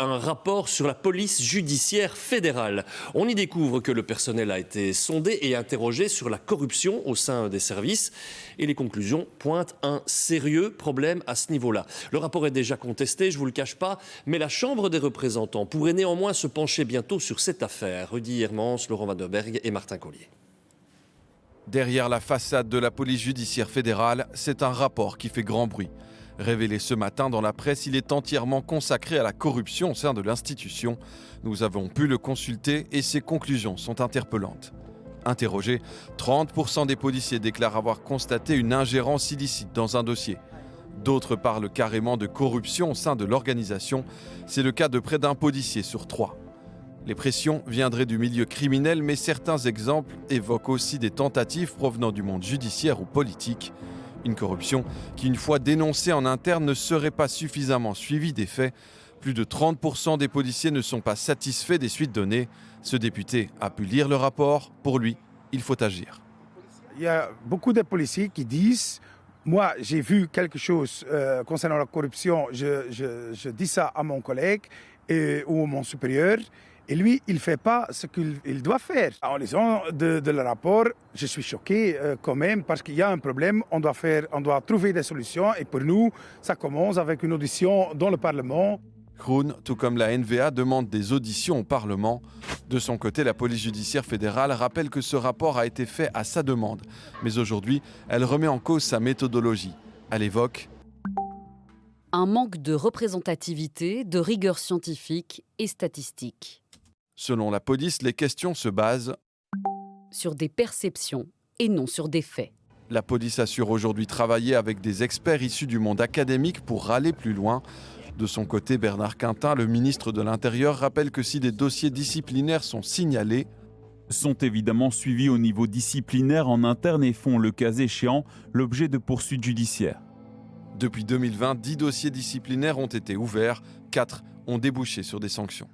un rapport sur la police judiciaire fédérale. On y découvre que le personnel a été sondé et interrogé sur la corruption au sein des services. Et les conclusions pointent un sérieux problème à ce niveau-là. Le rapport est déjà contesté, je ne vous le cache pas, mais la Chambre des représentants pourrait néanmoins se pencher bientôt sur cette affaire. Rudy Hermans, Laurent Vanderberg et Martin Collier. Derrière la façade de la police judiciaire fédérale, c'est un rapport qui fait grand bruit. Révélé ce matin dans la presse, il est entièrement consacré à la corruption au sein de l'institution. Nous avons pu le consulter et ses conclusions sont interpellantes. Interrogés, 30% des policiers déclarent avoir constaté une ingérence illicite dans un dossier. D'autres parlent carrément de corruption au sein de l'organisation. C'est le cas de près d'un policier sur 3. Les pressions viendraient du milieu criminel, mais certains exemples évoquent aussi des tentatives provenant du monde judiciaire ou politique. Une corruption qui, une fois dénoncée en interne, ne serait pas suffisamment suivie des faits. Plus de 30% des policiers ne sont pas satisfaits des suites données. Ce député a pu lire le rapport. Pour lui, il faut agir. Il y a beaucoup de policiers qui disent « Moi, j'ai vu quelque chose concernant la corruption, je dis ça à mon collègue ou à mon supérieur. » Et lui, il ne fait pas ce qu'il doit faire. En lisant le rapport, je suis choqué quand même parce qu'il y a un problème. On doit trouver des solutions. Et pour nous, ça commence avec une audition dans le Parlement. Kroon, tout comme la NVA, demande des auditions au Parlement. De son côté, la police judiciaire fédérale rappelle que ce rapport a été fait à sa demande. Mais aujourd'hui, elle remet en cause sa méthodologie. Elle évoque un manque de représentativité, de rigueur scientifique et statistique. Selon la police, les questions se basent sur des perceptions et non sur des faits. La police assure aujourd'hui travailler avec des experts issus du monde académique pour aller plus loin. De son côté, Bernard Quintin, le ministre de l'Intérieur, rappelle que si des dossiers disciplinaires sont signalés, sont évidemment suivis au niveau disciplinaire en interne et font, le cas échéant, l'objet de poursuites judiciaires. Depuis 2020, 10 dossiers disciplinaires ont été ouverts, 4 ont débouché sur des sanctions.